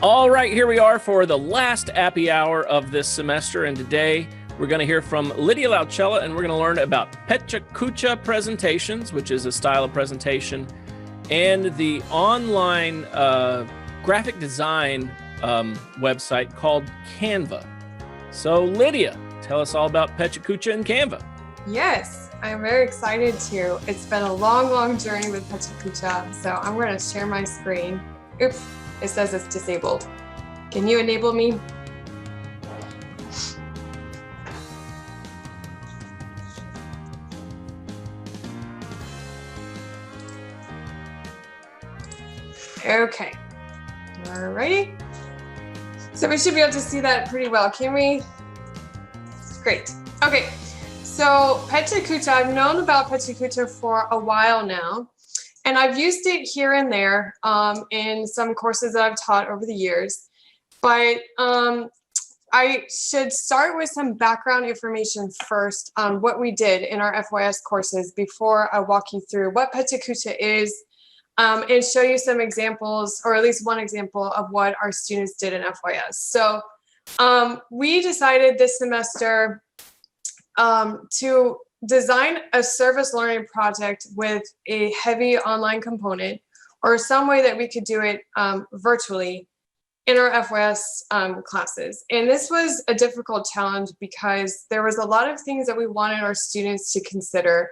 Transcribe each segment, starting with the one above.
All right, here we are for the last Appy Hour of this semester, and today we're going to hear from Lydia Laucella, and we're going to learn about Pecha Kucha presentations, which is a style of presentation, and the online graphic design website called Canva. So Lydia, tell us all about Pecha Kucha and Canva. Yes, I'm very excited to. It's been a long journey with Pecha Kucha, so I'm going to share my screen. Oops, it says it's disabled. Can you enable me? Okay, alrighty. So we should be able to see that pretty well, can we? Great. Okay, so Pecha Kucha, I've known about Pecha Kucha for a while now, and I've used it here and there in some courses that I've taught over the years. But I should start with some background information first on what we did in our FYS courses before I walk you through what Pecha Kucha is, and show you some examples, or at least one example of what our students did in FYS. So we decided this semester to design a service learning project with a heavy online component, or some way that we could do it virtually in our FYS classes. And this was a difficult challenge because there was a lot of things that we wanted our students to consider.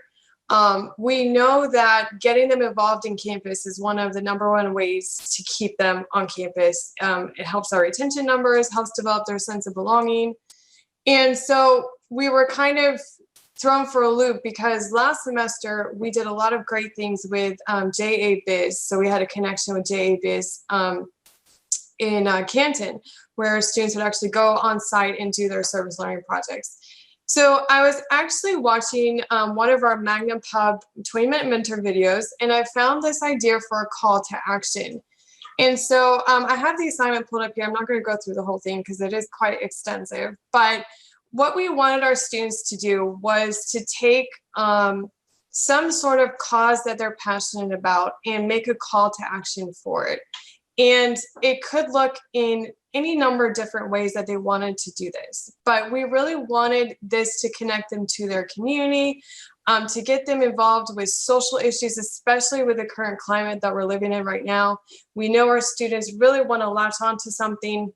We know that getting them involved in campus is one of the #1 ways to keep them on campus. It helps our retention numbers, helps develop their sense of belonging. And so we were kind of thrown for a loop because last semester we did a lot of great things with JA Biz. So we had a connection with JA Biz in Canton, where students would actually go on site and do their service learning projects. So I was actually watching one of our Magnum Pub 20-minute mentor videos, and I found this idea for a call to action. And so I have the assignment pulled up here. I'm not going to go through the whole thing because it is quite extensive. But what we wanted our students to do was to take some sort of cause that they're passionate about and make a call to action for it. And it could look in any number of different ways that they wanted to do this. But we really wanted this to connect them to their community, to get them involved with social issues, especially with the current climate that we're living in right now. We know our students really want to latch onto something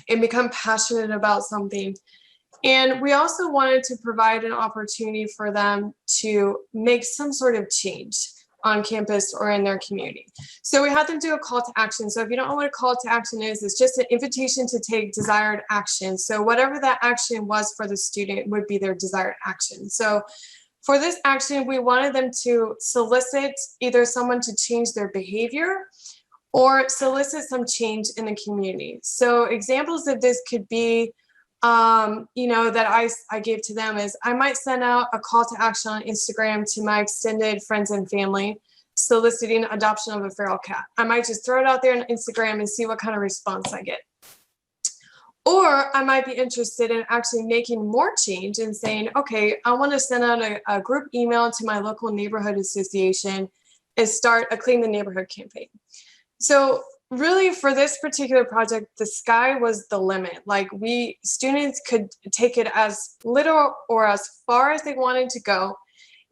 and become passionate about something. And we also wanted to provide an opportunity for them to make some sort of change on campus or in their community. So we had them do a call to action. So if you don't know what a call to action is, it's just an invitation to take desired action. So whatever that action was for the student would be their desired action. So for this action, we wanted them to solicit either someone to change their behavior or solicit some change in the community. So examples of this could be that I gave to them is I might send out a call to action on Instagram to my extended friends and family soliciting adoption of a feral cat. I might just throw it out there on Instagram and see what kind of response I get. Or I might be interested in actually making more change and saying, okay, I want to send out a group email to my local neighborhood association and start a Clean the Neighborhood campaign. So really, for this particular project, the sky was the limit. Like students could take it as little or as far as they wanted to go.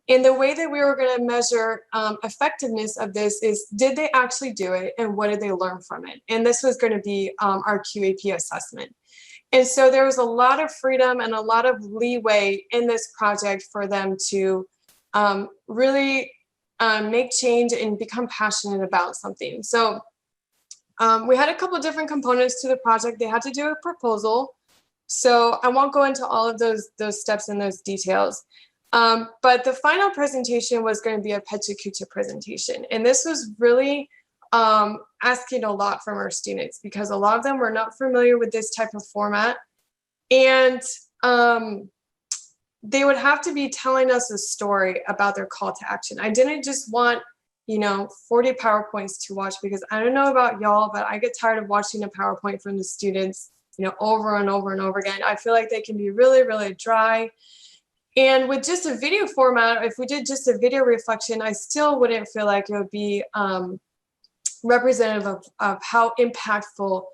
And the way that we were going to measure effectiveness of this is, did they actually do it and what did they learn from it? And this was going to be our QAP assessment. And so there was a lot of freedom and a lot of leeway in this project for them to really make change and become passionate about something. So we had a couple of different components to the project. They had to do a proposal. So I won't go into all of those steps and those details. But the final presentation was going to be a Pecha Kucha presentation. And this was really asking a lot from our students because a lot of them were not familiar with this type of format. And they would have to be telling us a story about their call to action. I didn't just want 40 PowerPoints to watch because I don't know about y'all, but I get tired of watching a PowerPoint from the students, over and over and over again. I feel like they can be really, really dry. And with just a video format, if we did just a video reflection, I still wouldn't feel like it would be representative of how impactful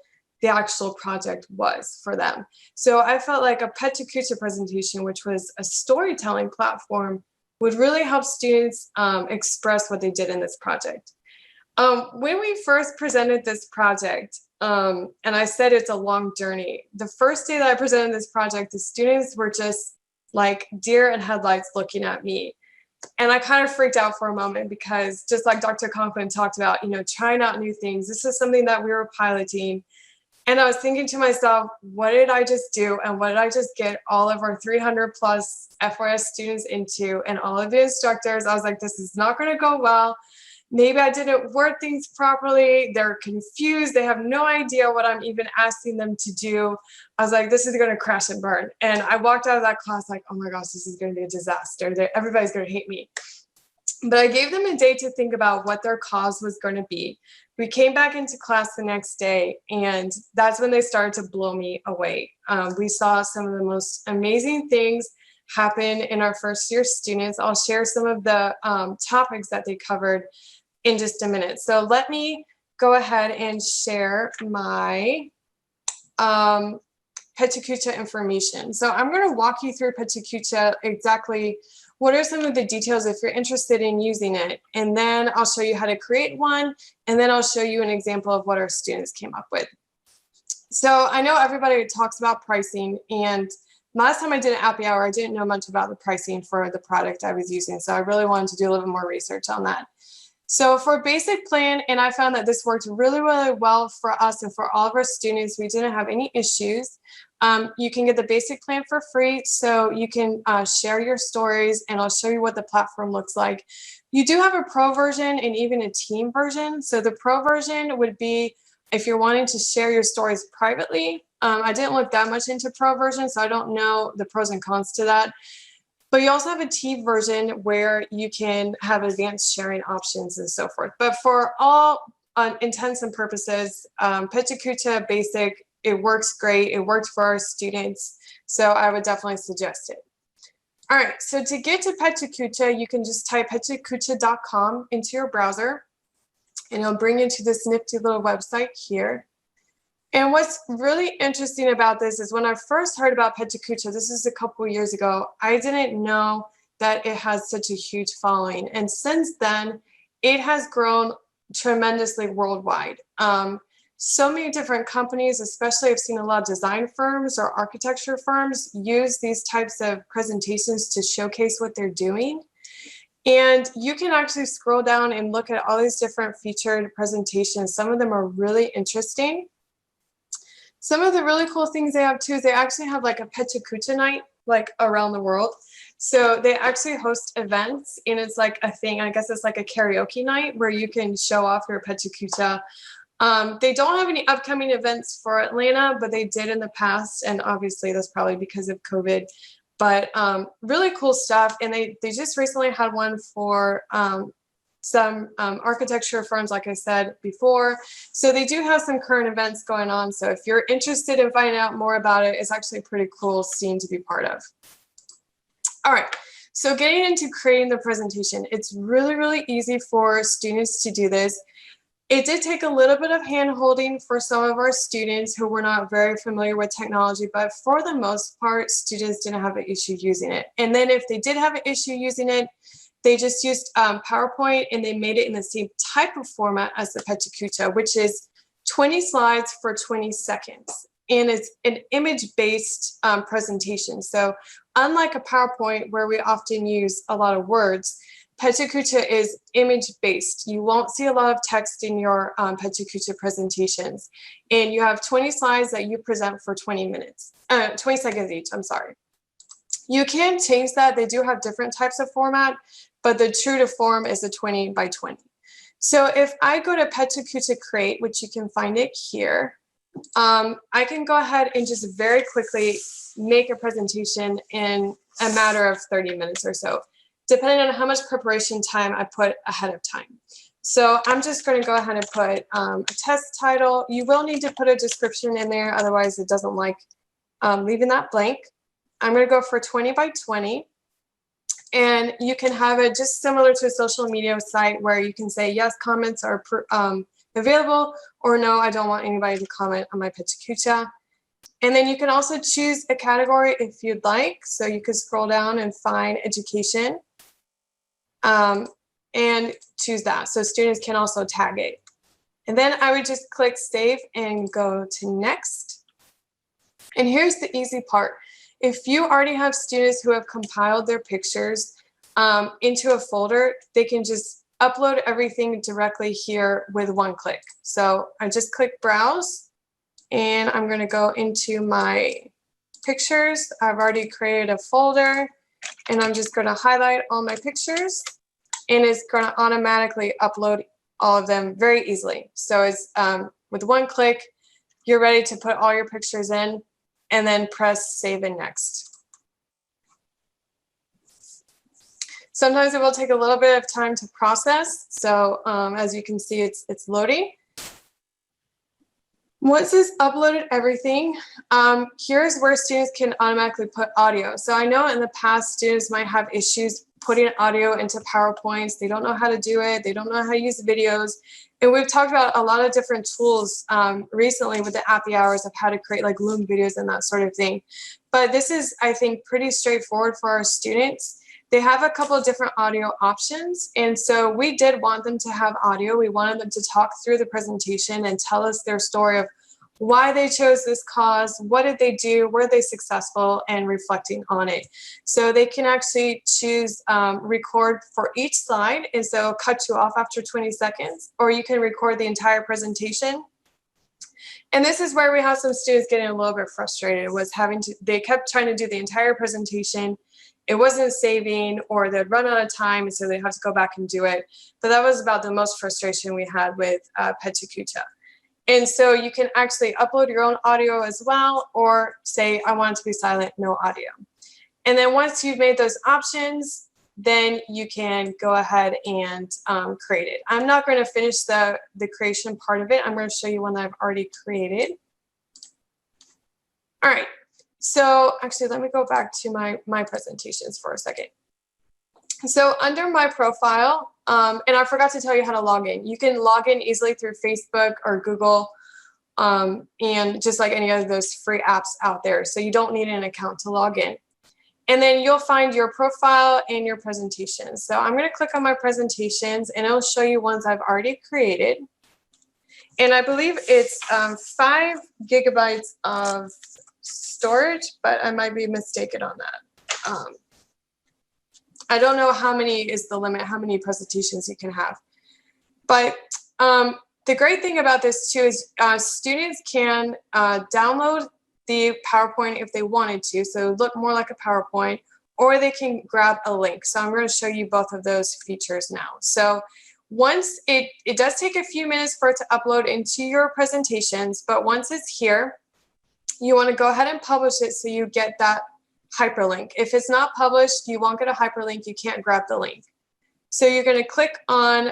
the actual project was for them. So I felt like a Pecha Kucha presentation, which was a storytelling platform, would really help students express what they did in this project. When we first presented this project, and I said it's a long journey, the first day that I presented this project, the students were just like deer in headlights looking at me. And I kind of freaked out for a moment because just like Dr. Conklin talked about, trying out new things, this is something that we were piloting. And I was thinking to myself, what did I just do? And what did I just get all of our 300 plus FYS students into and all of the instructors? I was like, this is not going to go well. Maybe I didn't word things properly. They're confused. They have no idea what I'm even asking them to do. I was like, this is going to crash and burn. And I walked out of that class like, oh my gosh, this is going to be a disaster. Everybody's going to hate me. But I gave them a day to think about what their cause was going to be. We came back into class the next day, and that's when they started to blow me away. We saw some of the most amazing things happen in our first year students. I'll share some of the topics that they covered in just a minute. So let me go ahead and share my Pecha Kucha information. So I'm going to walk you through Pecha Kucha, exactly what are some of the details if you're interested in using it. And then I'll show you how to create one. And then I'll show you an example of what our students came up with. So I know everybody talks about pricing, and last time I did an happy hour, I didn't know much about the pricing for the product I was using. So I really wanted to do a little more research on that. So for basic plan, and I found that this worked really, really well for us and for all of our students. We didn't have any issues. You can get the basic plan for free, so you can share your stories, and I'll show you what the platform looks like. You do have a pro version and even a team version. So the pro version would be if you're wanting to share your stories privately. I didn't look that much into pro version, so I don't know the pros and cons to that. But you also have a team version where you can have advanced sharing options and so forth. But for all intents and purposes, Pecha Kucha Basic, it works great. It worked for our students. So I would definitely suggest it. All right, so to get to Pecha Kucha, you can just type pechakucha.com into your browser, and it'll bring you to this nifty little website here. And what's really interesting about this is when I first heard about Pecha Kucha, this is a couple years ago, I didn't know that it has such a huge following. And since then, it has grown tremendously worldwide. So many different companies, especially I've seen a lot of design firms or architecture firms use these types of presentations to showcase what they're doing. And you can actually scroll down and look at all these different featured presentations. Some of them are really interesting. Some of the really cool things they have too is they actually have like a Pecha Kucha night like around the world. So they actually host events, and it's like a thing. I guess it's like a karaoke night where you can show off your Pecha Kucha. They don't have any upcoming events for Atlanta, but they did in the past. And obviously that's probably because of COVID. But really cool stuff. And they just recently had one for some architecture firms, like I said before. So they do have some current events going on. So if you're interested in finding out more about it, it's actually a pretty cool scene to be part of. All right, so getting into creating the presentation, it's really, really easy for students to do this. It did take a little bit of hand-holding for some of our students who were not very familiar with technology, but for the most part, students didn't have an issue using it. And then if they did have an issue using it, they just used PowerPoint, and they made it in the same type of format as the Pecha Kucha, which is 20 slides for 20 seconds. And it's an image-based presentation. So unlike a PowerPoint where we often use a lot of words, Pecha Kucha is image-based. You won't see a lot of text in your Pecha Kucha presentations. And you have 20 slides that you present for 20 minutes, 20 seconds each, I'm sorry. You can change that. They do have different types of format, but the true to form is a 20 by 20. So if I go to Pecha Kucha Create, which you can find it here, I can go ahead and just very quickly make a presentation in a matter of 30 minutes or so, depending on how much preparation time I put ahead of time. So I'm just going to go ahead and put a test title. You will need to put a description in there, otherwise it doesn't like leaving that blank. I'm going to go for 20 by 20. And you can have it just similar to a social media site where you can say yes, comments are available, or no, I don't want anybody to comment on my Pecha Kucha. And then you can also choose a category if you'd like. So you could scroll down and find education and choose that. So students can also tag it. And then I would just click save and go to next. And here's the easy part. If you already have students who have compiled their pictures into a folder, they can just upload everything directly here with one click. So I just click browse and I'm going to go into my pictures. I've already created a folder and I'm just going to highlight all my pictures and it's going to automatically upload all of them very easily. So it's with one click, you're ready to put all your pictures in and then press save and next. Sometimes it will take a little bit of time to process. So as you can see, it's loading. Once it's uploaded everything, here's where students can automatically put audio. So I know in the past, students might have issues putting audio into PowerPoints. They don't know how to do it. They don't know how to use videos. And we've talked about a lot of different tools recently with the Appy Hours of how to create like Loom videos and that sort of thing. But this is, I think, pretty straightforward for our students. They have a couple of different audio options. And so we did want them to have audio. We wanted them to talk through the presentation and tell us their story of why they chose this cause, what did they do, were they successful, and reflecting on it. So they can actually choose record for each slide, and so cut you off after 20 seconds, or you can record the entire presentation. And this is where we have some students getting a little bit frustrated, was they kept trying to do the entire presentation. It wasn't saving, or they'd run out of time, and so they have to go back and do it. But that was about the most frustration we had with Pecha Kucha. And so you can actually upload your own audio as well, or say, I want it to be silent, no audio. And then once you've made those options, then you can go ahead and create it. I'm not going to finish the creation part of it. I'm going to show you one that I've already created. All right. So actually, let me go back to my presentations for a second. So under my profile, and I forgot to tell you how to log in. You can log in easily through Facebook or Google, and just like any of those free apps out there. So you don't need an account to log in. And then you'll find your profile and your presentations. So I'm going to click on my presentations, and it'll show you ones I've already created. And I believe it's 5 gigabytes of storage, but I might be mistaken on that. I don't know how many is the limit, how many presentations you can have. But the great thing about this too is students can download the PowerPoint if they wanted to, so look more like a PowerPoint, or they can grab a link. So I'm going to show you both of those features now. So once it does take a few minutes for it to upload into your presentations, but once it's here, you want to go ahead and publish it so you get that hyperlink. If it's not published, you won't get a hyperlink. You can't grab the link. So you're going to click on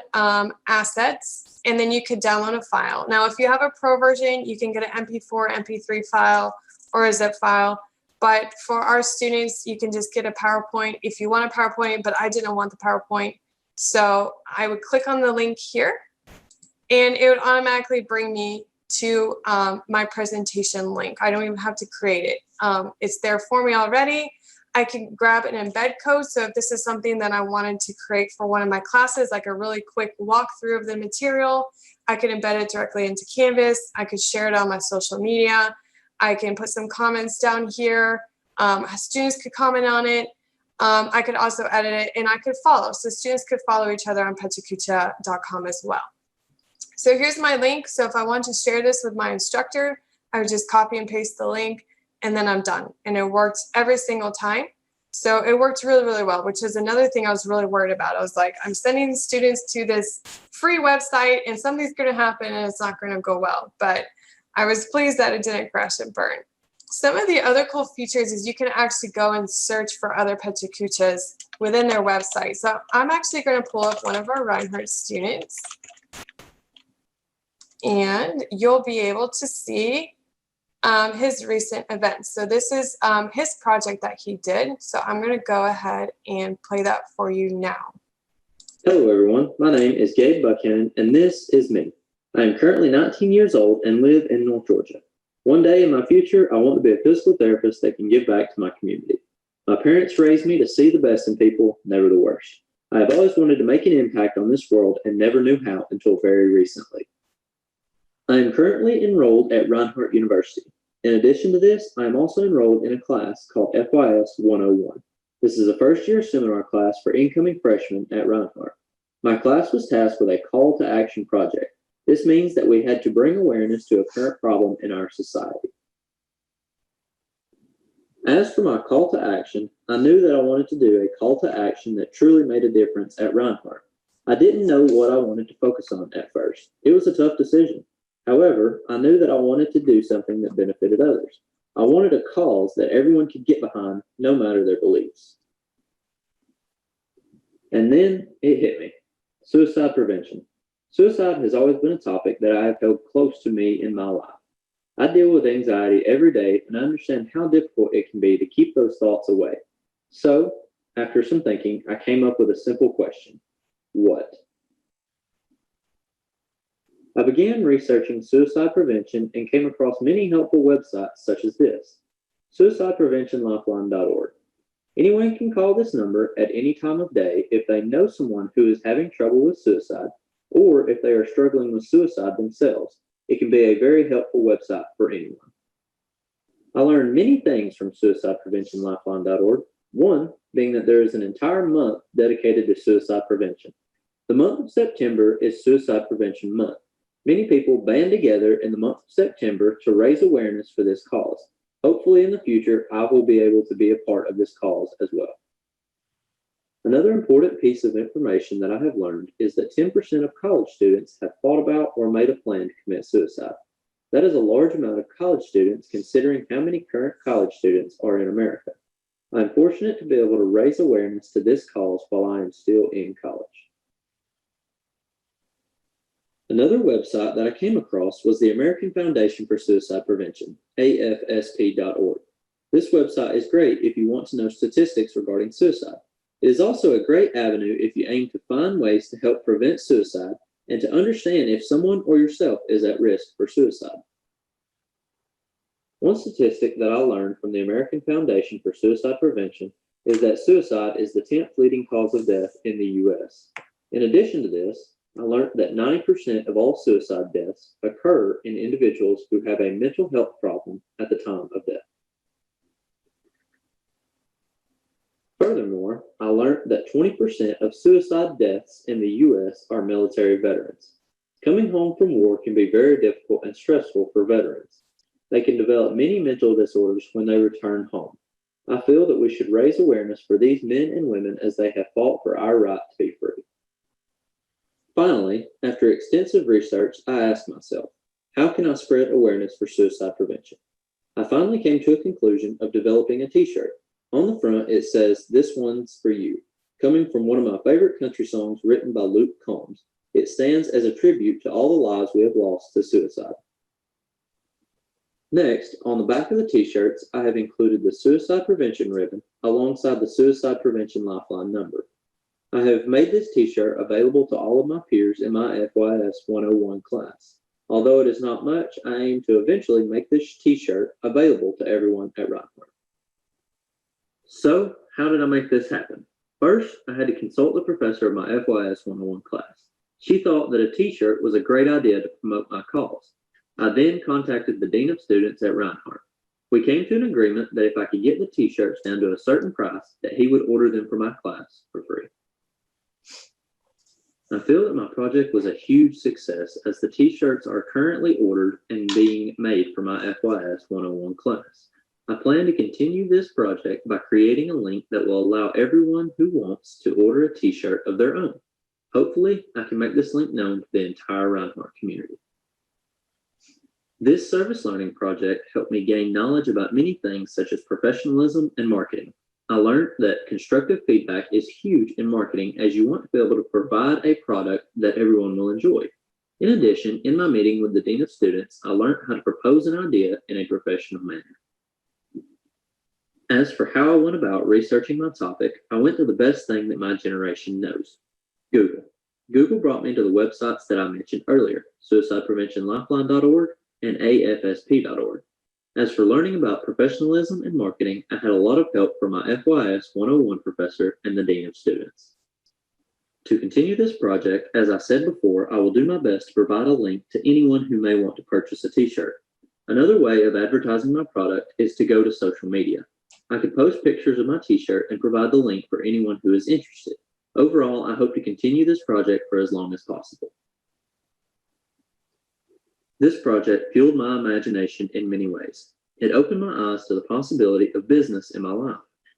assets, and then you could download a file. Now, if you have a pro version, you can get an MP4, MP3 file, or a zip file. But for our students, you can just get a PowerPoint if you want a PowerPoint, but I didn't want the PowerPoint. So I would click on the link here, and it would automatically bring me to my presentation link. I don't even have to create it. It's there for me already. I can grab an embed code. So if this is something that I wanted to create for one of my classes, like a really quick walkthrough of the material, I can embed it directly into Canvas. I could share it on my social media. I can put some comments down here. Students could comment on it. I could also edit it, and I could follow. So students could follow each other on pechakucha.com as well. So here's my link. So if I want to share this with my instructor, I would just copy and paste the link, and then I'm done. And it worked every single time. So it worked really, really well, which is another thing I was really worried about. I was like, I'm sending students to this free website, and something's going to happen, and it's not going to go well. But I was pleased that it didn't crash and burn. Some of the other cool features is you can actually go and search for other Pecha Kuchas within their website. So I'm actually going to pull up one of our Reinhardt students, and you'll be able to see his recent events. So this is his project that he did. So I'm going to go ahead and play that for you now. Hello everyone, my name is Gabe Buchanan, and this is me. I am currently 19 years old and live in North Georgia. One day in my future, I want to be a physical therapist that can give back to my community. My parents raised me to see the best in people, never the worst. I have always wanted to make an impact on this world and never knew how until very recently. I am currently enrolled at Reinhardt University. In addition to this, I am also enrolled in a class called FYS 101. This is a first-year seminar class for incoming freshmen at Reinhardt. My class was tasked with a call to action project. This means that we had to bring awareness to a current problem in our society. As for my call to action, I knew that I wanted to do a call to action that truly made a difference at Reinhardt. I didn't know what I wanted to focus on at first. It was a tough decision. However, I knew that I wanted to do something that benefited others. I wanted a cause that everyone could get behind, no matter their beliefs. And then it hit me. Suicide prevention. Suicide has always been a topic that I have held close to me in my life. I deal with anxiety every day and I understand how difficult it can be to keep those thoughts away. So, after some thinking, I came up with a simple question. What? I began researching suicide prevention and came across many helpful websites such as this, suicidepreventionlifeline.org. Anyone can call this number at any time of day if they know someone who is having trouble with suicide or if they are struggling with suicide themselves. It can be a very helpful website for anyone. I learned many things from suicidepreventionlifeline.org, one being that there is an entire month dedicated to suicide prevention. The month of September is Suicide Prevention Month. Many people band together in the month of September to raise awareness for this cause. Hopefully in the future, I will be able to be a part of this cause as well. Another important piece of information that I have learned is that 10% of college students have thought about or made a plan to commit suicide. That is a large amount of college students considering how many current college students are in America. I am fortunate to be able to raise awareness to this cause while I am still in college. Another website that I came across was the American Foundation for Suicide Prevention, AFSP.org. This website is great if you want to know statistics regarding suicide. It is also a great avenue if you aim to find ways to help prevent suicide and to understand if someone or yourself is at risk for suicide. One statistic that I learned from the American Foundation for Suicide Prevention is that suicide is the 10th leading cause of death in the U.S. In addition to this, I learned that 90% of all suicide deaths occur in individuals who have a mental health problem at the time of death. Furthermore, I learned that 20% of suicide deaths in the U.S. are military veterans. Coming home from war can be very difficult and stressful for veterans. They can develop many mental disorders when they return home. I feel that we should raise awareness for these men and women as they have fought for our right to be free. Finally, after extensive research, I asked myself, how can I spread awareness for suicide prevention? I finally came to a conclusion of developing a t-shirt. On the front, it says, "This one's for you," coming from one of my favorite country songs written by Luke Combs. It stands as a tribute to all the lives we have lost to suicide. Next, on the back of the t-shirts, I have included the suicide prevention ribbon alongside the suicide prevention lifeline number. I have made this t-shirt available to all of my peers in my FYS 101 class. Although it is not much, I aim to eventually make this t-shirt available to everyone at Reinhardt. So, how did I make this happen? First, I had to consult the professor of my FYS 101 class. She thought that a t-shirt was a great idea to promote my cause. I then contacted the dean of students at Reinhardt. We came to an agreement that if I could get the t-shirts down to a certain price, that he would order them for my class for free. I feel that my project was a huge success as the t-shirts are currently ordered and being made for my FYS 101 class. I plan to continue this project by creating a link that will allow everyone who wants to order a t-shirt of their own. Hopefully, I can make this link known to the entire Reinhardt community. This service learning project helped me gain knowledge about many things such as professionalism and marketing. I learned that constructive feedback is huge in marketing as you want to be able to provide a product that everyone will enjoy. In addition, in my meeting with the dean of students, I learned how to propose an idea in a professional manner. As for how I went about researching my topic, I went to the best thing that my generation knows, Google. Google brought me to the websites that I mentioned earlier, suicidepreventionlifeline.org and affsp.org. As for learning about professionalism and marketing, I had a lot of help from my FYS 101 professor and the Dean of Students. To continue this project, as I said before, I will do my best to provide a link to anyone who may want to purchase a t-shirt. Another way of advertising my product is to go to social media. I could post pictures of my t-shirt and provide the link for anyone who is interested. Overall, I hope to continue this project for as long as possible. This project fueled my imagination in many ways. It opened my eyes to the possibility of business in my life.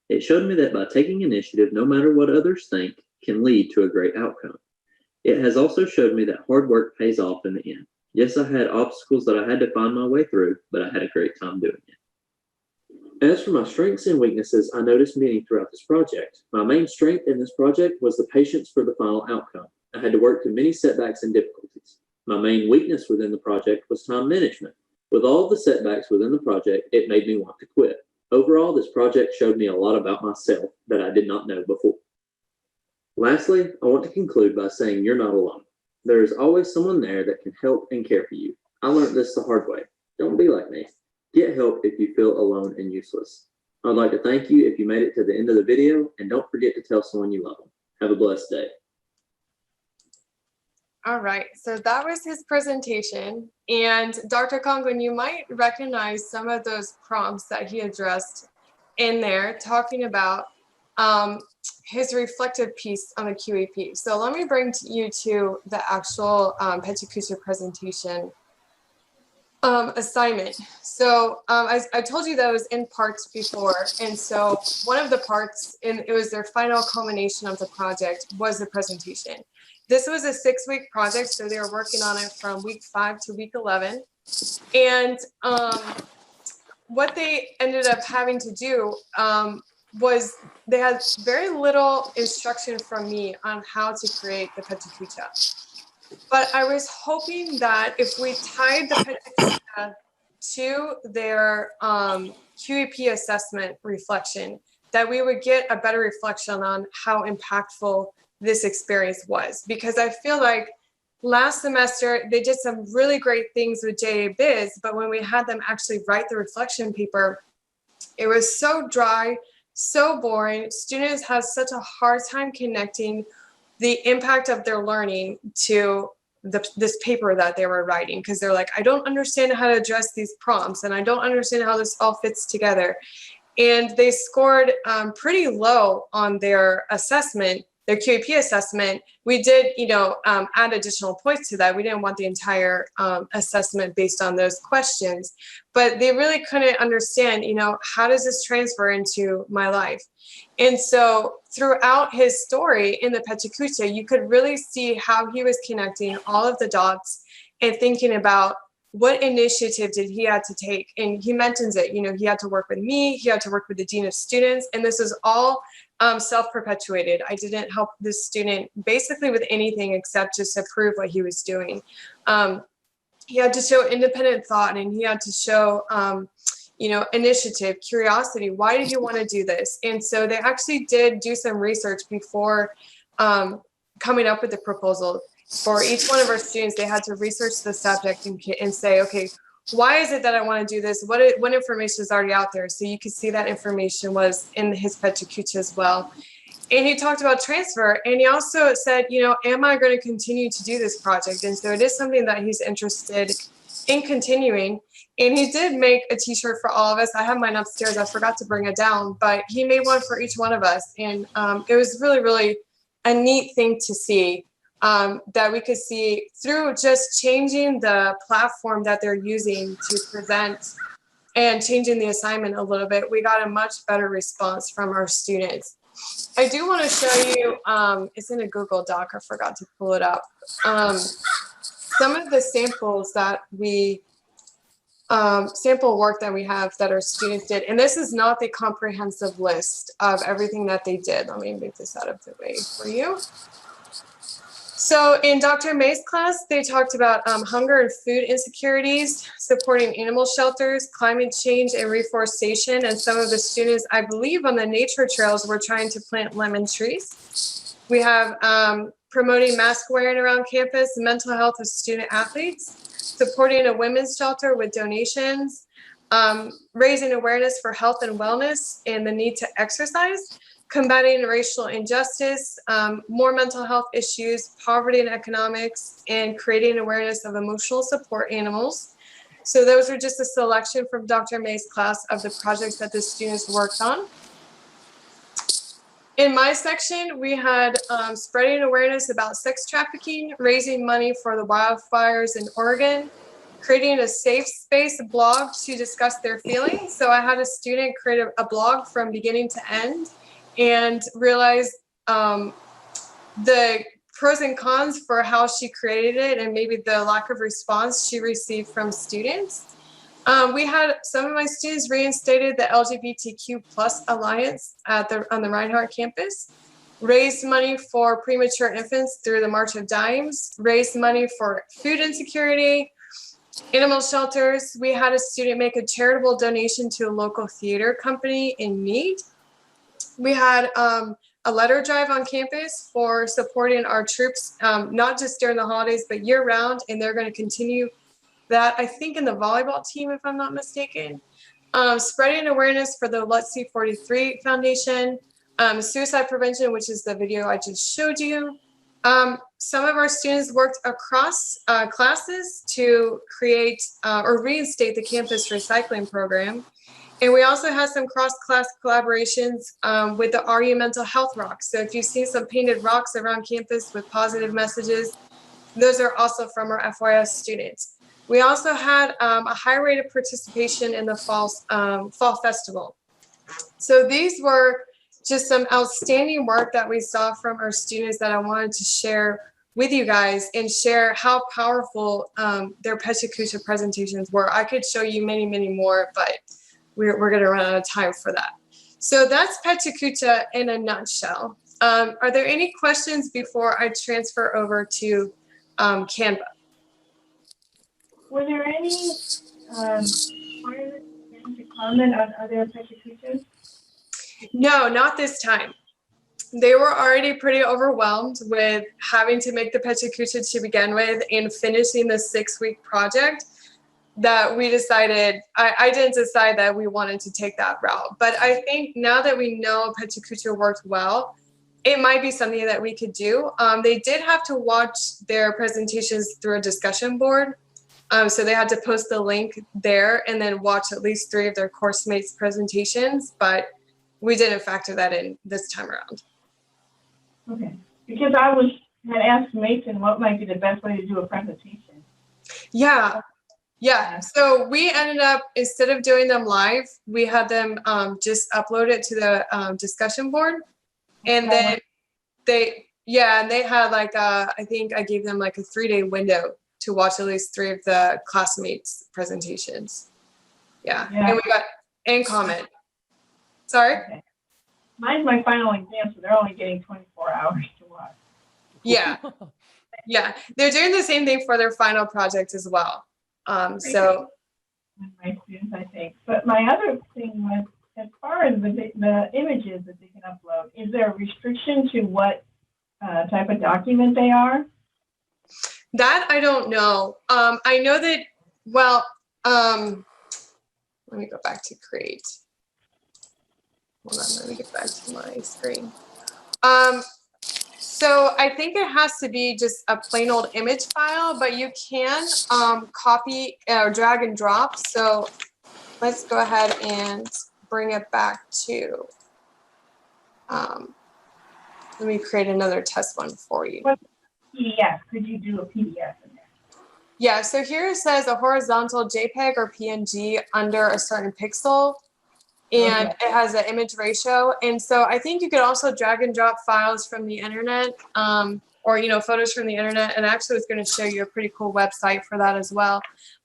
It showed me that by taking initiative, no matter what others think, can lead to a great outcome. It has also showed me that hard work pays off in the end. Yes, I had obstacles that I had to find my way through, but I had a great time doing it. As for my strengths and weaknesses, I noticed many throughout this project. My main strength in this project was the patience for the final outcome. I had to work through many setbacks and difficulties. My main weakness within the project was time management. With all of the setbacks within the project, it made me want to quit. Overall, this project showed me a lot about myself that I did not know before. Lastly, I want to conclude by saying you're not alone. There is always someone there that can help and care for you. I learned this the hard way. Don't be like me. Get help if you feel alone and useless. I'd like to thank you if you made it to the end of the video, and don't forget to tell someone you love them. Have a blessed day. All right, so that was his presentation. And Dr. Conklin, you might recognize some of those prompts that he addressed in there, talking about his reflective piece on the QAP. So let me bring you to the actual Pecha Kucha presentation assignment. So I told you that it was in parts before. And so one of the parts, it was their final culmination of the project, was the presentation. This was a 6-week project, so they were working on it from week 5 to week 11. And what they ended up having to do was they had very little instruction from me on how to create the Pecha Kucha. But I was hoping that if we tied the Pecha Kucha to their QAP assessment reflection, that we would get a better reflection on how impactful this experience was. Because I feel like last semester, they did some really great things with JA Biz, but when we had them actually write the reflection paper, it was so dry, so boring. Students had such a hard time connecting the impact of their learning to this paper that they were writing, because they're like, I don't understand how to address these prompts, and I don't understand how this all fits together. And they scored pretty low on their assessment, their QAP assessment. We did, add additional points to that. We didn't want the entire assessment based on those questions, but they really couldn't understand, how does this transfer into my life? And so throughout his story in the Pecha Kucha, you could really see how he was connecting all of the dots and thinking about what initiative did he have to take. And he mentions it, he had to work with me, he had to work with the Dean of Students, and this is all self-perpetuated. I didn't help this student basically with anything except just to prove what he was doing. He had to show independent thought, and he had to show initiative, curiosity. Why did he want to do this? And so they actually did do some research before coming up with the proposal. For each one of our students, they had to research the subject and say, okay, why is it that I want to do this? What information is already out there? So you could see that information was in his Pecha Kucha as well. And he talked about transfer, and he also said, am I going to continue to do this project? And so it is something that he's interested in continuing. And he did make a t-shirt for all of us. I have mine upstairs. I forgot to bring it down, but he made one for each one of us. And it was really, really a neat thing to see, that we could see through just changing the platform that they're using to present and changing the assignment a little bit. We got a much better response from our students. I do want to show you, it's in a Google Doc. I forgot to pull it up. Some of the samples that sample work that we have that our students did. And this is not the comprehensive list of everything that they did. Let me move this out of the way for you. So in Dr. May's class, they talked about hunger and food insecurities, supporting animal shelters, climate change and reforestation. And some of the students, I believe on the nature trails, were trying to plant lemon trees. We have promoting mask wearing around campus, mental health of student athletes, supporting a women's shelter with donations, raising awareness for health and wellness and the need to exercise, combating racial injustice, more mental health issues, poverty and economics, and creating awareness of emotional support animals. So those are just a selection from Dr. May's class of the projects that the students worked on. In my section, we had spreading awareness about sex trafficking, raising money for the wildfires in Oregon, creating a safe space blog to discuss their feelings. So I had a student create a blog from beginning to end and realize the pros and cons for how she created it and maybe the lack of response she received from students. We had some of my students reinstated the LGBTQ plus alliance on the Reinhardt campus, raised money for premature infants through the March of Dimes, raised money for food insecurity, animal shelters. We had a student make a charitable donation to a local theater company in need. We had a letter drive on campus for supporting our troops, not just during the holidays, but year round, and they're going to continue that, I think, in the volleyball team, if I'm not mistaken. Spreading awareness for the Let's See 43 Foundation, suicide prevention, which is the video I just showed you. Some of our students worked across classes to create or reinstate the campus recycling program. And we also had some cross-class collaborations with the RU Mental Health Rocks. So if you see some painted rocks around campus with positive messages, those are also from our FYS students. We also had a high rate of participation in the fall festival. So these were just some outstanding work that we saw from our students that I wanted to share with you guys and share how powerful their Pecha Kucha presentations were. I could show you many, many more, but we're going to run out of time for that. So that's Pecha Kucha in a nutshell. Are there any questions before I transfer over to Canva? Were there any requirements to comment on other Pecha Kuchas? No, not this time. They were already pretty overwhelmed with having to make the Pecha Kucha to begin with and finishing the 6-week project that we decided, I didn't decide that we wanted to take that route. But I think now that we know Pecha Kucha worked well, it might be something that we could do. They did have to watch their presentations through a discussion board. So they had to post the link there and then watch at least 3 of their course mates' presentations, but we didn't factor that in this time around. Okay, because I had asked Mason what might be the best way to do a presentation. Yeah. So we ended up, instead of doing them live, we had them just upload it to the discussion board. And then they had like, I think I gave them like a 3-day window to watch at least 3 of the classmates' presentations. Yeah. And we got, and comment. Sorry? Okay. Mine's my final exam, so they're only getting 24 hours to watch. Yeah. They're doing the same thing for their final project as well. So. My students, I think. But my other thing was, as far as the images that they can upload, is there a restriction to what type of document they are? That I don't know. I know that, well, let me go back to create. Hold on, let me get back to my screen. So I think it has to be just a plain old image file, but you can copy or drag and drop. So let's go ahead and bring it back to, let me create another test one for you. PDF, could you do a PDF in there? Yeah, so here it says a horizontal JPEG or PNG under a certain pixel, and it has an image ratio. And so I think you could also drag and drop files from the internet, or photos from the internet. And actually, I was going to show you a pretty cool website for that as well.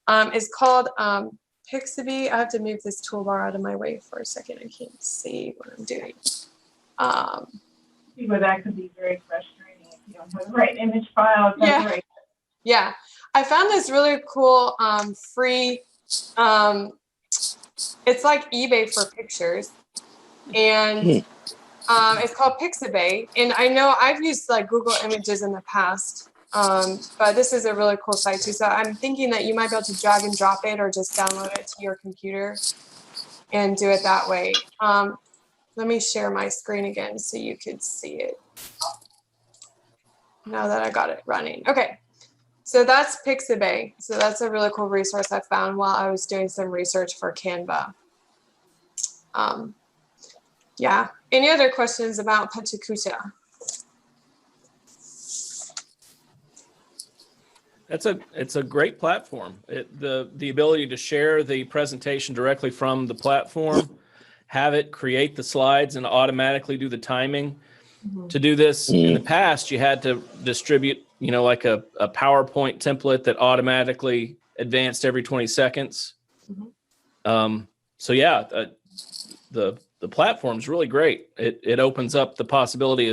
It's called Pixabay. I have to move this toolbar out of my way for a second. I can't see what I'm doing. See where that could be very frustrating. You don't have the right image file. Yeah. I found this really cool free, it's like eBay for pictures. And It's called Pixabay, and I know I've used like Google Images in the past, but this is a really cool site too. So I'm thinking that you might be able to drag and drop it or just download it to your computer and do it that way. Let me share my screen again so you could see it. Now that I got it running. Okay, so that's Pixabay. So that's a really cool resource I found while I was doing some research for Canva. Yeah. Any other questions about Pecha Kucha? It's a great platform. The ability to share the presentation directly from the platform, have it create the slides and automatically do the timing. Mm-hmm. To do this in the past, you had to distribute, like a PowerPoint template that automatically advanced every 20 seconds. Mm-hmm. So yeah, the platform's really great. It opens up the possibility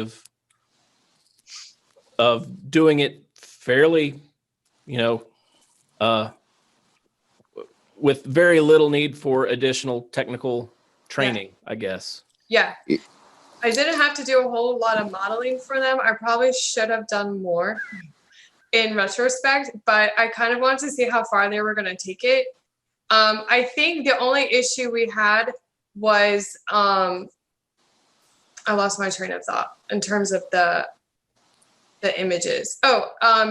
of doing it fairly, with very little need for additional technical training, I guess. Yeah. I didn't have to do a whole lot of modeling for them. I probably should have done more in retrospect, but I kind of wanted to see how far they were going to take it. I think the only issue we had was I lost my train of thought in terms of the images.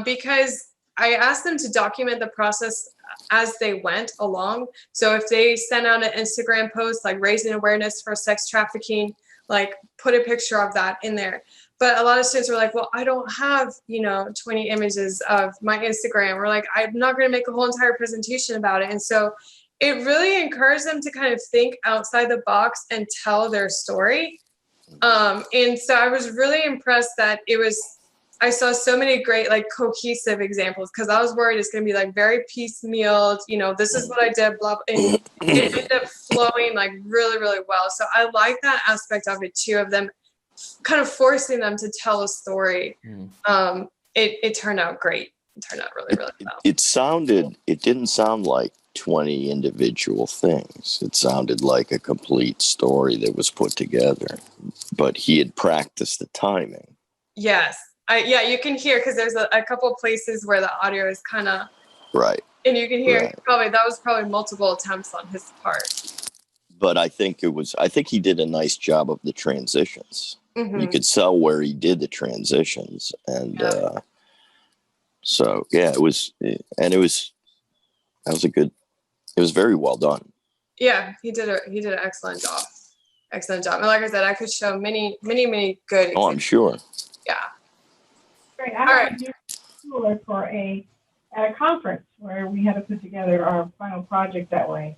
Because I asked them to document the process as they went along. So if they sent out an Instagram post like raising awareness for sex trafficking, like put a picture of that in there. But a lot of students were like, well, I don't have, 20 images of my Instagram. Or like, I'm not going to make a whole entire presentation about it. And so it really encouraged them to kind of think outside the box and tell their story. And so I was really impressed that I saw so many great like cohesive examples, because I was worried it's going to be like very piecemealed, this is what I did, blah, blah, and it ended up flowing like really, really well. So I like that aspect of it too, of them kind of forcing them to tell a story. It turned out great. It turned out really, really well. It didn't sound like 20 individual things. It sounded like a complete story that was put together, but he had practiced the timing. Yes. You can hear, because there's a couple of places where the audio is kind of right, and you can hear that was probably multiple attempts on his part. But I think he did a nice job of the transitions. Mm-hmm. You could tell where he did the transitions, and it was very well done. Yeah, he did an excellent job. Excellent job. And like I said, I could show many, many, many good examples. Oh, I'm sure. Yeah. Great. I used Cooler at a conference where we had to put together our final project that way,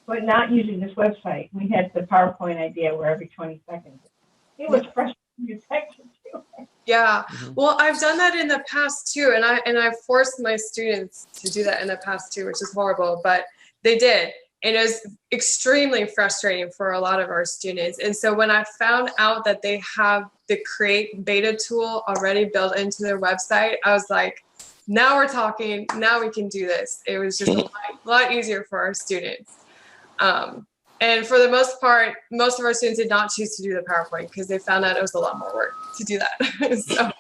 but not using this website. We had the PowerPoint idea where every 20 seconds. It was frustrating to text too. Yeah. Well, I've done that in the past too, and I've forced my students to do that in the past too, which is horrible, but they did. And it was extremely frustrating for a lot of our students. And so when I found out that they have the Create beta tool already built into their website, I was like, now we're talking, now we can do this. It was just a lot easier for our students. And for the most part, most of our students did not choose to do the PowerPoint because they found out it was a lot more work to do that. So,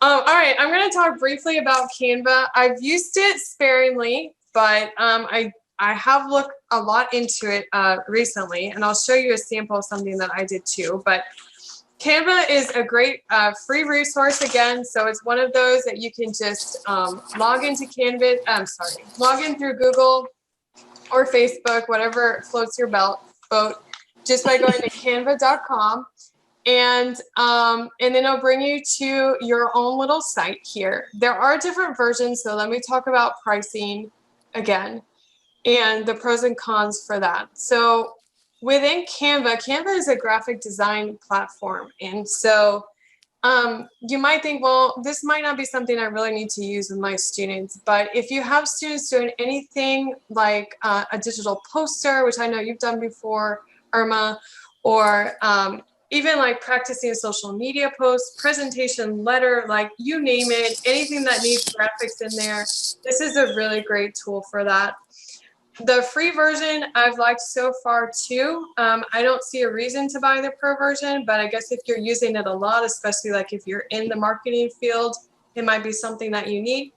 all right, I'm going to talk briefly about Canva. I've used it sparingly, but I have looked a lot into it recently, and I'll show you a sample of something that I did too. But Canva is a great free resource again. So it's one of those that you can just log into log in through Google or Facebook, whatever floats your boat, just by going to canva.com. And then it'll bring you to your own little site here. There are different versions. So let me talk about pricing again and the pros and cons for that. So within Canva is a graphic design platform. And so you might think, well, this might not be something I really need to use with my students. But if you have students doing anything like a digital poster, which I know you've done before, Irma, or even like practicing social media posts, presentation, letter, like you name it, anything that needs graphics in there, this is a really great tool for that. The free version I've liked so far too. I don't see a reason to buy the pro version, but I guess if you're using it a lot, especially like if you're in the marketing field, it might be something that you need.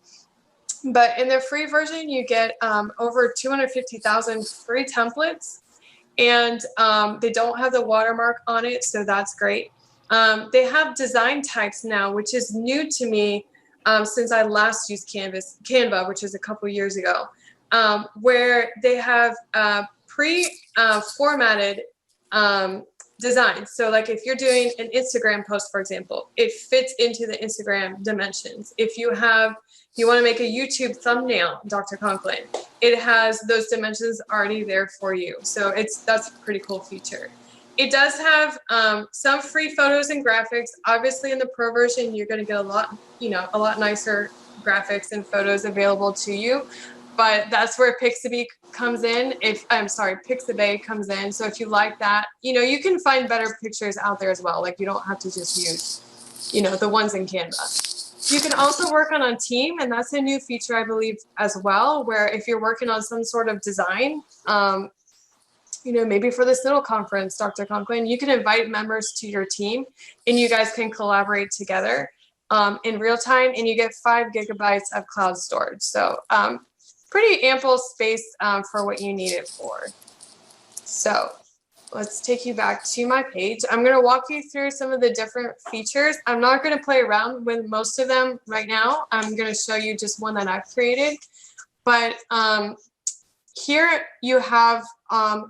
But in the free version, you get over 250,000 free templates, and they don't have the watermark on it, so that's great. They have design types now, which is new to me since I last used Canva, which is a couple years ago, where they have pre-formatted designs. So like if you're doing an Instagram post, for example, it fits into the Instagram dimensions. If you want to make a YouTube thumbnail, Dr. Conklin, it has those dimensions already there for you. So that's a pretty cool feature. It does have some free photos and graphics. Obviously in the pro version, you're going to get a lot nicer graphics and photos available to you. But that's where Pixabay comes in. Pixabay comes in. So if you like that, you can find better pictures out there as well. Like you don't have to just use, the ones in Canva. You can also work on a team, and that's a new feature, I believe, as well, where if you're working on some sort of design, maybe for this little conference, Dr. Conklin, you can invite members to your team and you guys can collaborate together in real time, and you get 5 gigabytes of cloud storage. So pretty ample space for what you need it for. So let's take you back to my page. I'm going to walk you through some of the different features. I'm not going to play around with most of them right now. I'm going to show you just one that I've created. But here you have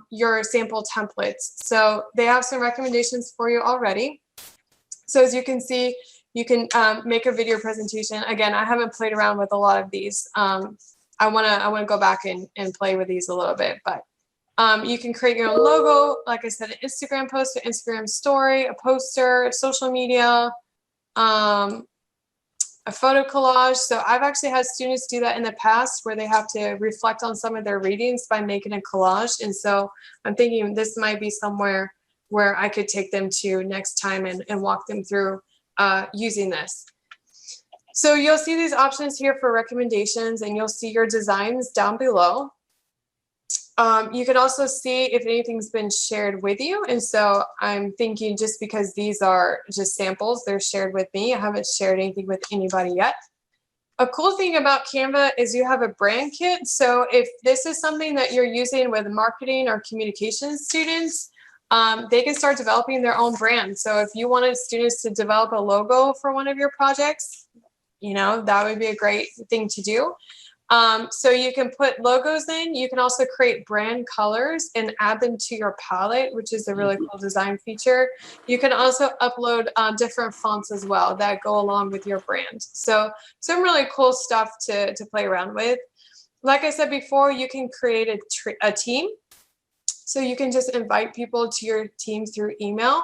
your sample templates. So they have some recommendations for you already. So as you can see, you can make a video presentation. Again, I haven't played around with a lot of these. I wanna go back and play with these a little bit, but you can create your own logo, like I said, an Instagram post, an Instagram story, a poster, social media, a photo collage. So I've actually had students do that in the past where they have to reflect on some of their readings by making a collage. And so I'm thinking this might be somewhere where I could take them to next time and walk them through using this. So you'll see these options here for recommendations, and you'll see your designs down below. You can also see if anything's been shared with you. And so I'm thinking, just because these are just samples, they're shared with me. I haven't shared anything with anybody yet. A cool thing about Canva is you have a brand kit. So if this is something that you're using with marketing or communications students, they can start developing their own brand. So if you wanted students to develop a logo for one of your projects, that would be a great thing to do. So you can put logos in. You can also create brand colors and add them to your palette, which is a really cool design feature. You can also upload different fonts as well that go along with your brand. So some really cool stuff to play around with. Like I said before, you can create a team. So you can just invite people to your team through email.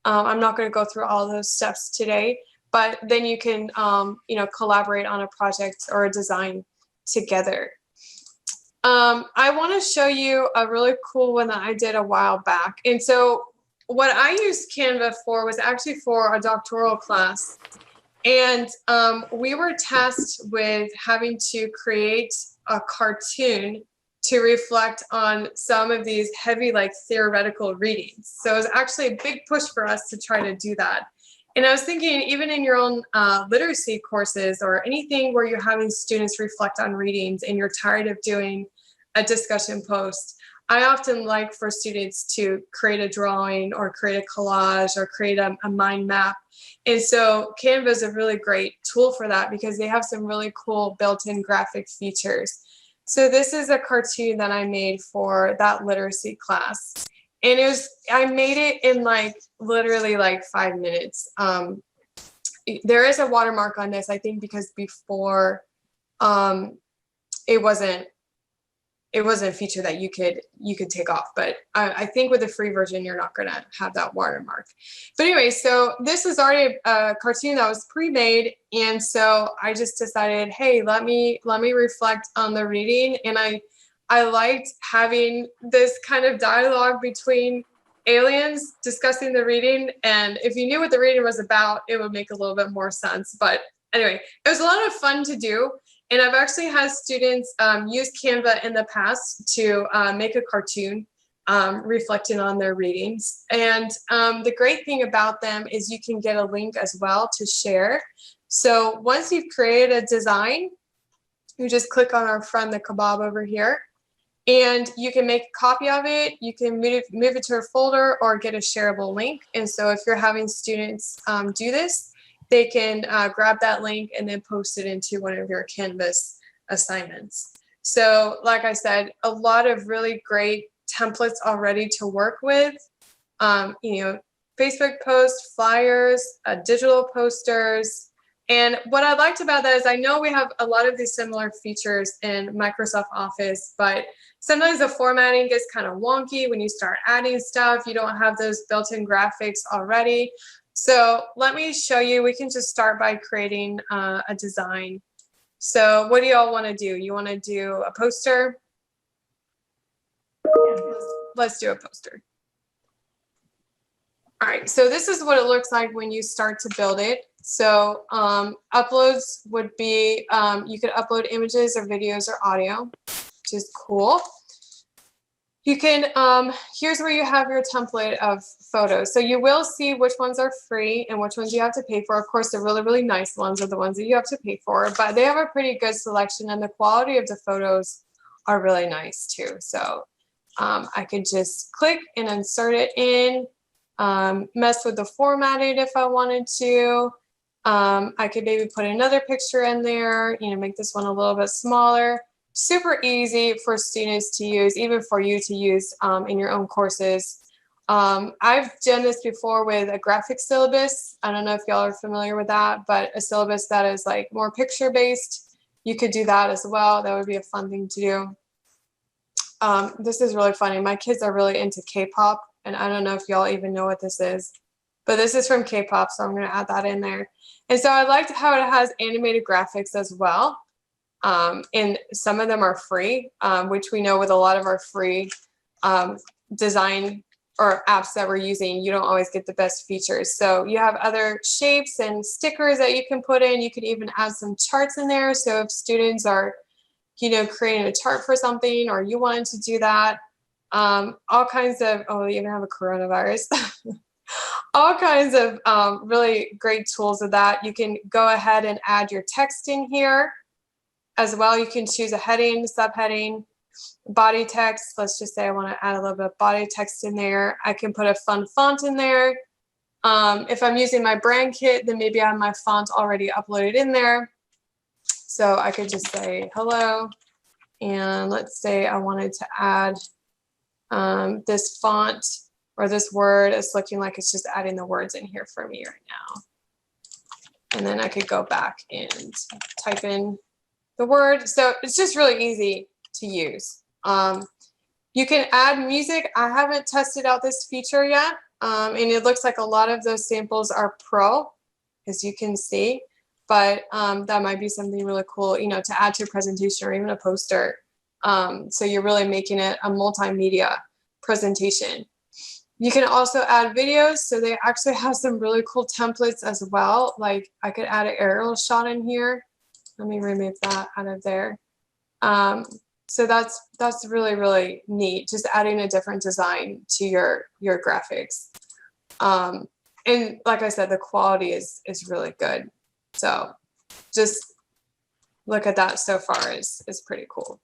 I'm not going to go through all those steps today, but then you can, collaborate on a project or a design together. I want to show you a really cool one that I did a while back. And so what I used Canva for was actually for a doctoral class. And we were tasked with having to create a cartoon to reflect on some of these heavy, theoretical readings. So it was actually a big push for us to try to do that. And I was thinking, even in your own literacy courses or anything where you're having students reflect on readings and you're tired of doing a discussion post, I often like for students to create a drawing or create a collage or create a mind map. And so Canva is a really great tool for that because they have some really cool built-in graphic features. So this is a cartoon that I made for that literacy class. And I made it in literally 5 minutes. There is a watermark on this, I think, because before it wasn't a feature that you could take off. But I think with the free version, you're not going to have that watermark. But anyway, so this is already a cartoon that was pre-made. And so I just decided, hey, let me reflect on the reading. And I liked having this kind of dialogue between aliens discussing the reading. And if you knew what the reading was about, it would make a little bit more sense. But anyway, it was a lot of fun to do. And I've actually had students use Canva in the past to make a cartoon reflecting on their readings. And the great thing about them is you can get a link as well to share. So once you've created a design, you just click on our friend, the kebab over here, and you can make a copy of it. You can move it to a folder or get a shareable link. And so if you're having students do this, they can grab that link and then post it into one of your Canvas assignments. So like I said, a lot of really great templates already to work with. You know, Facebook posts, flyers, digital posters. And what I liked about that is I know we have a lot of these similar features in Microsoft Office, but sometimes the formatting gets kind of wonky when you start adding stuff. You don't have those built-in graphics already. So let me show you. We can just start by creating a design. So what do y'all want to do? You want to do a poster? Let's do a poster. All right, so this is what it looks like when you start to build it. So uploads would be, you could upload images or videos or audio, which is cool. You can, here's where you have your template of photos. So you will see which ones are free and which ones you have to pay for. Of course, the really, really nice ones are the ones that you have to pay for, but they have a pretty good selection and the quality of the photos are really nice too. So I could just click and insert it in, mess with the formatting if I wanted to. I could maybe put another picture in there, you know, make this one a little bit smaller. Super easy for students to use, even for you to use in your own courses. I've done this before with a graphic syllabus. I don't know if y'all are familiar with that, but a syllabus that is like more picture based, you could do that as well. That would be a fun thing to do. This is really funny. My kids are really into K-pop, and I don't know if y'all even know what this is, but this is from K-pop, so I'm going to add that in there. And so I liked how it has animated graphics as well. And some of them are free, which we know with a lot of our free design or apps that we're using, you don't always get the best features. So you have other shapes and stickers that you can put in. You can even add some charts in there. So if students are, you know, creating a chart for something, or you wanted to do that, all kinds of, oh, you don't have a coronavirus. All kinds of really great tools of that. You can go ahead and add your text in here as well. You can choose a heading, subheading, body text. Let's just say I want to add a little bit of body text in there. I can put a fun font in there. If I'm using my brand kit, then maybe I have my font already uploaded in there. So I could just say hello. And let's say I wanted to add this font or this word. It's looking like it's just adding the words in here for me right now. And then I could go back and type in the word. So it's just really easy to use. You can add music. I haven't tested out this feature yet. And it looks like a lot of those samples are pro, as you can see. But that might be something really cool, you know, to add to a presentation or even a poster. So you're really making it a multimedia presentation. You can also add videos. So they actually have some really cool templates as well. Like I could add an aerial shot in here. Let me remove that out of there. So that's really, really neat. Just adding a different design to your graphics. And like I said, the quality is really good. So just look at that so far is pretty cool.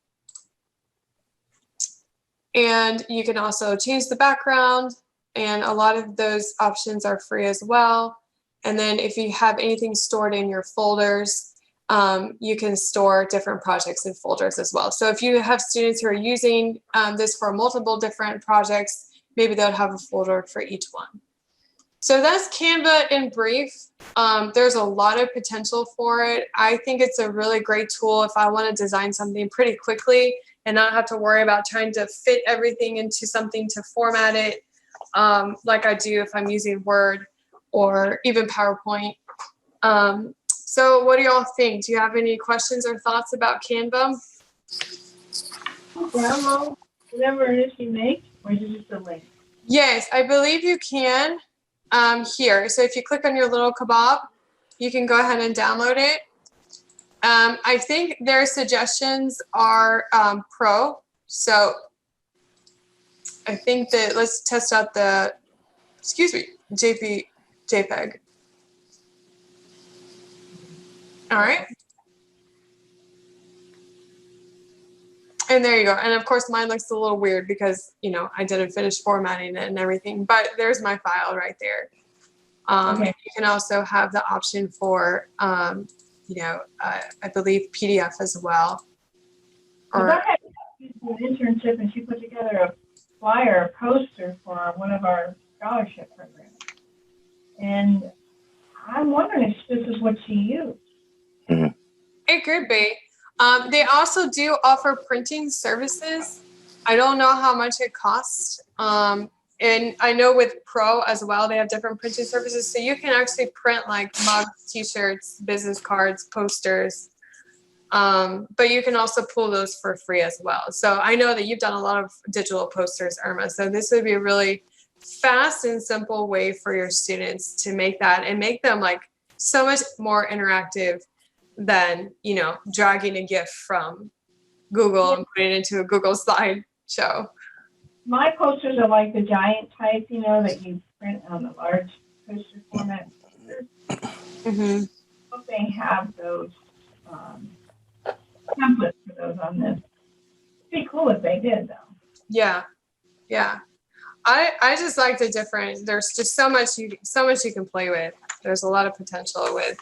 And you can also change the background, and a lot of those options are free as well. And then if you have anything stored in your folders, you can store different projects in folders as well. So if you have students who are using this for multiple different projects, maybe they'll have a folder for each one. So that's Canva in brief. There's a lot of potential for it. I think it's a really great tool if I want to design something pretty quickly and not have to worry about trying to fit everything into something to format it like I do if I'm using Word or even PowerPoint. So what do y'all think? Do you have any questions or thoughts about Canva? Download whatever it is you make, or is it just a link? Yes, I believe you can here. So if you click on your little kebab, you can go ahead and download it. I think their suggestions are pro. So I think that let's test out the, JPEG. All right. And there you go. And of course, mine looks a little weird because, I didn't finish formatting it and everything, but there's my file right there. Okay. You can also have the option for, I believe PDF as well. Or I had an internship and she put together a flyer, a poster for one of our scholarship programs. And I'm wondering if this is what she used. Mm-hmm. It could be. They also do offer printing services. I don't know how much it costs. And I know with Pro as well, they have different printing services. So you can actually print like mugs, t-shirts, business cards, posters. But you can also pull those for free as well. So I know that you've done a lot of digital posters, Irma. So this would be a really fast and simple way for your students to make that and make them like so much more interactive than, dragging a GIF from Google and putting it into a Google slideshow. My posters are like the giant type, that you print on the large poster format. Mm-hmm. I hope they have those templates for those on this. It'd be cool if they did, though. Yeah. I just like the different. There's just so much you can play with. There's a lot of potential with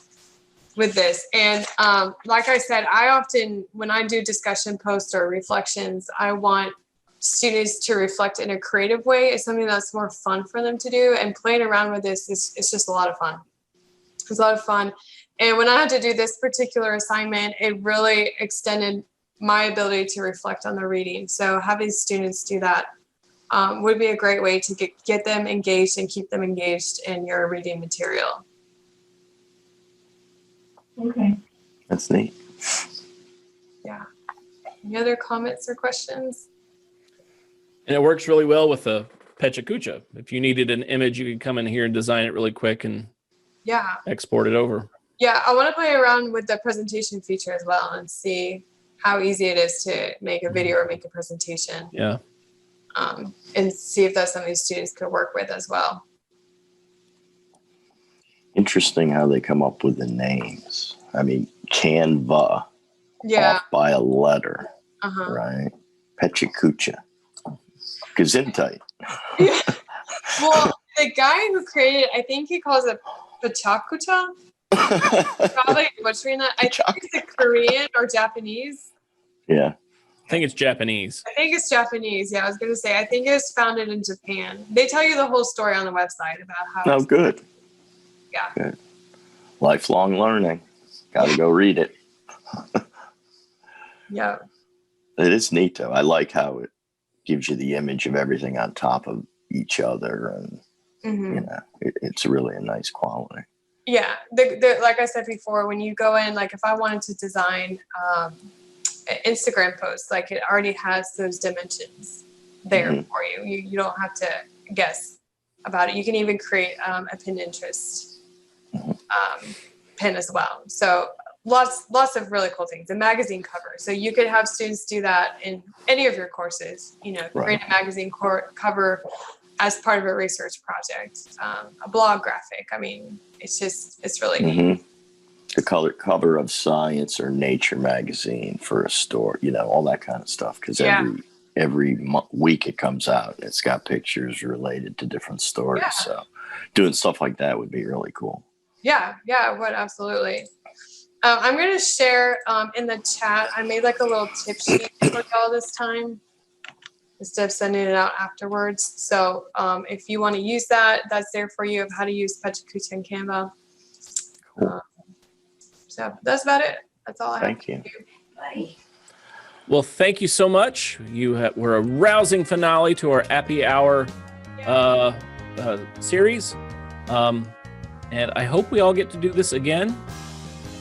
this. And like I said, I often, when I do discussion posts or reflections, I want students to reflect in a creative way. It's something that's more fun for them to do. And playing around with this it's just a lot of fun. It's a lot of fun. And when I had to do this particular assignment, it really extended my ability to reflect on the reading. So having students do that would be a great way to get them engaged and keep them engaged in your reading material. Okay. That's neat. Yeah. Any other comments or questions? And it works really well with the Pecha Kucha. If you needed an image, you could come in here and design it really quick and export it over. Yeah, I want to play around with the presentation feature as well and see how easy it is to make a video or make a presentation. Yeah. And see if that's something students could work with as well. Interesting how they come up with the names. I mean, Canva, off by a letter, right? Pecha Kucha, Gesundheit. Yeah. Well, the guy who created, I think he calls it Pecha Kucha. Probably butchering that. I think it's a Korean or Japanese. Yeah. I think it's Japanese. I think it's Japanese. Yeah, I was going to say, I think it was founded in Japan. They tell you the whole story on the website about how. Oh, good. Yeah. Good. Lifelong learning. Got to go read it. Yeah. It is neat, though. I like how it gives you the image of everything on top of each other. And, it's really a nice quality. Yeah. Like I said before, when you go in, like if I wanted to design an Instagram post, like it already has those dimensions there for you. You don't have to guess about it. You can even create a Pinterest pin as well. So lots of really cool things. A magazine cover. So you could have students do that in any of your courses, create a magazine cover as part of a research project, a blog graphic. I mean, it's really neat. The color cover of Science or Nature magazine for a store, all that kind of stuff. Because every week it comes out and it's got pictures related to different stories. Yeah. So doing stuff like that would be really cool. Yeah, it would, absolutely. I'm going to share in the chat. I made like a little tip sheet for y'all this time instead of sending it out afterwards. So if you want to use that, that's there for you of how to use Pecha Kucha and Canva. Cool. So that's about it. That's all I have to do. Bye. Well, thank you so much. We're a rousing finale to our Appy Hour series. And I hope we all get to do this again.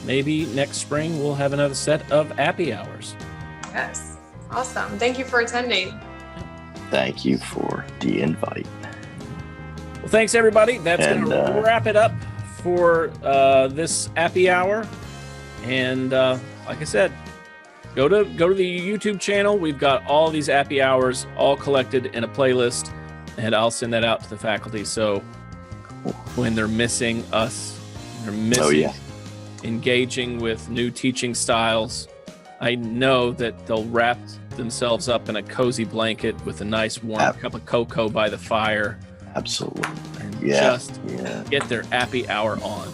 Maybe next spring we'll have another set of Appy Hours. Yes. Awesome. Thank you for attending. Thank you for the invite. Well, thanks, everybody. That's going to wrap it up for this Appy Hour. And like I said, go to the YouTube channel. We've got all these Appy Hours all collected in a playlist, and I'll send that out to the faculty. So when they're missing us, they're missing engaging with new teaching styles, I know that they'll wrap themselves up in a cozy blanket with a nice warm cup of cocoa by the fire. Absolutely. And just get their Appy Hour on.